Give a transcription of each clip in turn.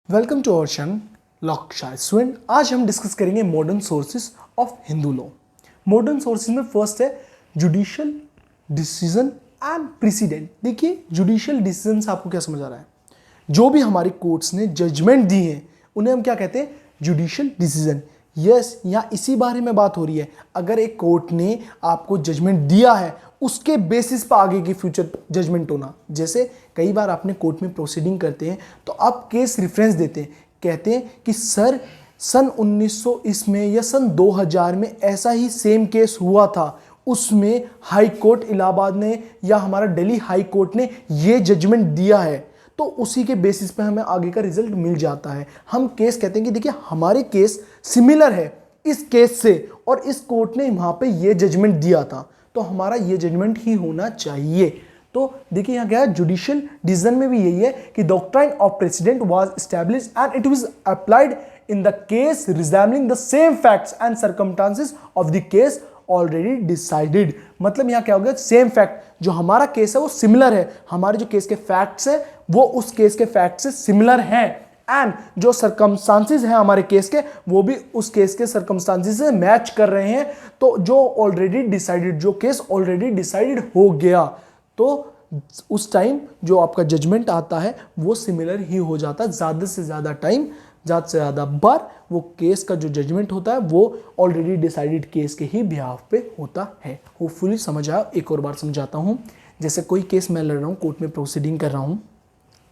Welcome to our channel लॉकशाय student. आज हम डिस्कस करेंगे modern sources of Hindu law. Modern sources में फर्स्ट है जुडिशियल डिसीजन एंड प्रेसिडेंट। देखिए जुडिशियल डिसीजन से आपको क्या समझ आ रहा है, जो भी हमारी कोर्ट्स ने जजमेंट दी है उन्हें हम क्या कहते हैं, जुडिशियल डिसीजन। यस, यहाँ इसी बारे में बात हो रही है। अगर एक कोर्ट ने आपको जजमेंट दिया है उसके बेसिस पर आगे की फ्यूचर जजमेंट होना। जैसे कई बार आपने कोर्ट में प्रोसीडिंग करते हैं तो आप केस रेफरेंस देते हैं, कहते हैं कि सर सन 1900 इसमें या सन 2000 में ऐसा ही सेम केस हुआ था, उसमें हाई कोर्ट इलाहाबाद ने या हमारा दिल्ली हाई कोर्ट ने ये जजमेंट दिया है, तो उसी के बेसिस पे हमें आगे का रिजल्ट मिल जाता है। हम केस कहते हैं कि देखिए हमारे केस सिमिलर है इस केस से और इस कोर्ट ने वहां पे ये जजमेंट दिया था, तो हमारा ये जजमेंट ही होना चाहिए। तो देखिए यहाँ क्या है, जुडिशियल डिसीजन में भी यही है कि doctrine of president was established and it was applied in the case resembling the same facts and circumstances of the case already decided. मतलब यहाँ क्या हो गया, सेम फैक्ट, जो हमारा केस है वो सिमिलर है, हमारे जो केस के फैक्ट्स है वो उस केस के फैक्ट से सिमिलर हैं, एंड जो सर्कमस्टांसेस हैं हमारे केस के वो भी उस केस के सर्कमस्टांसेस से मैच कर रहे हैं। तो जो ऑलरेडी डिसाइडेड, जो केस ऑलरेडी डिसाइडेड हो गया, तो उस टाइम जो आपका जजमेंट आता है वो सिमिलर ही हो जाता है। ज़्यादा से ज़्यादा टाइम, ज़्यादा से ज़्यादा बार वो केस का जो जजमेंट होता है वो ऑलरेडी डिसाइडेड केस के ही बिहाफ पे होता है। होपफुली समझ आया। एक और बार समझाता हूँ। जैसे कोई केस मैं लड़ रहा हूँ, कोर्ट में प्रोसीडिंग कर रहा हूँ,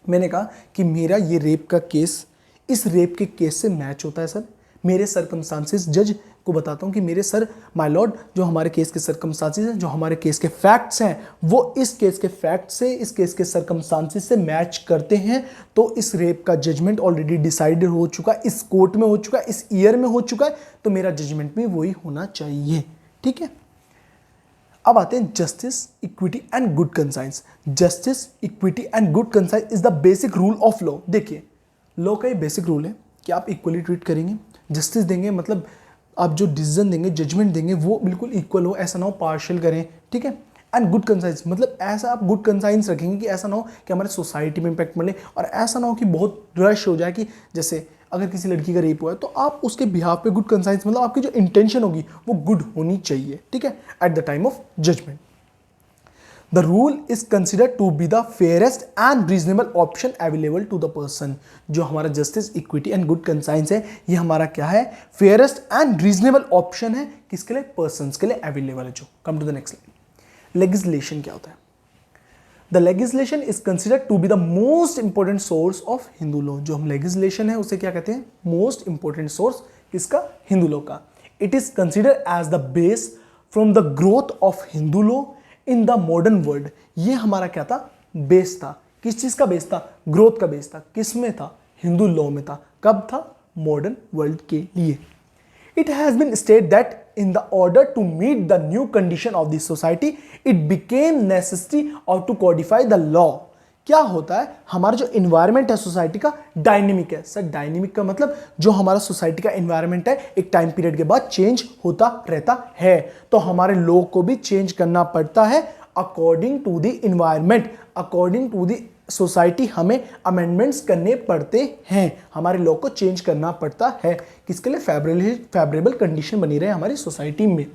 मैंने कहा कि मेरा ये रेप का केस इस रेप के केस से मैच होता है सर। मेरे सर्कमस्टांसेस जज को बताता हूँ कि मेरे सर माय लॉर्ड, जो हमारे केस के सर्कमस्टांसेस हैं, जो हमारे केस के फैक्ट्स हैं, वो इस केस के फैक्ट से, इस केस के सर्कमस्टांसेस से मैच करते हैं। तो इस रेप का जजमेंट ऑलरेडी डिसाइडेड हो चुका है, इस कोर्ट में हो चुका है, इस ईयर में हो चुका है, तो मेरा जजमेंट भी वही होना चाहिए। ठीक है, अब आते हैं justice, equity and good conscience. Justice, equity and good conscience is the basic rule of law. देखिए लॉ का ये बेसिक रूल है कि आप इक्वली ट्रीट करेंगे, जस्टिस देंगे, मतलब आप जो डिसीजन देंगे, जजमेंट देंगे वो बिल्कुल इक्वल हो, ऐसा ना हो पार्शियल करें। ठीक है, एंड गुड कंसाइंस, मतलब ऐसा आप गुड कंसाइंस रखेंगे कि ऐसा ना हो कि हमारे सोसाइटी में इम्पैक्ट मिले, और ऐसा ना हो कि बहुत रश हो जाए कि जैसे अगर किसी लड़की का रेप हुआ है तो आप उसके बिहाफ पे गुड कंसाइंस, मतलब आपकी जो इंटेंशन होगी वो गुड होनी चाहिए। ठीक है, at the time of judgement the rule is considered to be the fairest and reasonable option available to the person. जो हमारा justice, equity and good conscience है, ये हमारा क्या है, फेयरेस्ट एंड रीजनेबल ऑप्शन है, किसके लिए, पर्सन के लिए अवेलेबल है। जो come to the next slide. Legislation क्या होता है, the legislation is considered to be the most important source of Hindu law. जो हम लेजिस्लेशन है उसे क्या कहते हैं, मोस्ट इंपॉर्टेंट सोर्स किसका, हिंदू लॉ का। It is considered as the base from the growth of Hindu law in the modern world. ये हमारा क्या था, बेस था। किस चीज का बेस था, ग्रोथ का बेस था। किस में था, हिंदू लॉ में था। कब था, मॉडर्न वर्ल्ड के लिए। It has been stated that in the order to meet the new condition of the society, it became necessary or to codify the law। क्या होता है, हमारा जो इन्वायरमेंट है सोसाइटी का डायनेमिक है। सर डायनेमिक का मतलब जो हमारा सोसाइटी का इन्वायरमेंट है एक टाइम पीरियड के बाद चेंज होता रहता है, तो हमारे लॉ को भी चेंज करना पड़ता है according to the environment, according to the society. हमें अमेंडमेंट्स करने पड़ते हैं, हमारे लॉ को चेंज करना पड़ता है, किसके लिए, फेवरेबल कंडीशन बनी रहे हमारी सोसाइटी में।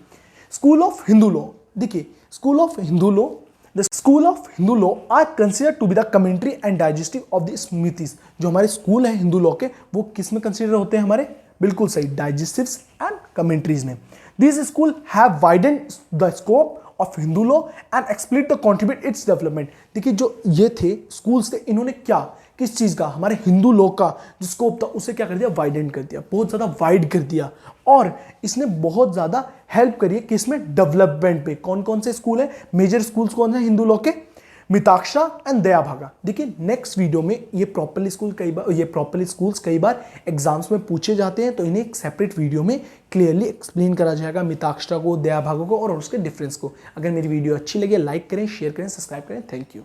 स्कूल ऑफ हिंदू लॉ, देखिए school of Hindu law, the school of Hindu law are considered to be the commentary and digestive of the स्मृतिज। जो हमारे स्कूल है हिंदू लॉ के, वो किस में कंसिडर होते हैं हमारे, बिल्कुल सही, डाइजेस्टिव्स एंड कमेंट्रीज में। This school have widened the scope of Hindu law and explain the contribute its development. देखिए जो ये थे स्कूल्स थे, इन्होंने क्या, किस चीज का, हमारे हिंदू लॉ का जो स्कोप था उसे क्या कर दिया, वाइडेंड कर दिया, बहुत ज्यादा वाइड कर दिया, और इसने बहुत ज्यादा हेल्प करी है किसमें, डेवलपमेंट पे। कौन कौन से स्कूल है, मेजर स्कूल्स कौन है हिंदू लॉ के, मिताक्षरा एंड दया भागा। देखिए नेक्स्ट वीडियो में ये प्रॉपर्ली स्कूल्स कई बार एग्जाम्स में पूछे जाते हैं, तो इन्हें एक सेपरेट वीडियो में क्लियरली एक्सप्लेन करा जाएगा, मिताक्षरा को, दया भागा को और उसके डिफरेंस को। अगर मेरी वीडियो अच्छी लगे लाइक करें, शेयर करें, सब्सक्राइब करें। Thank you.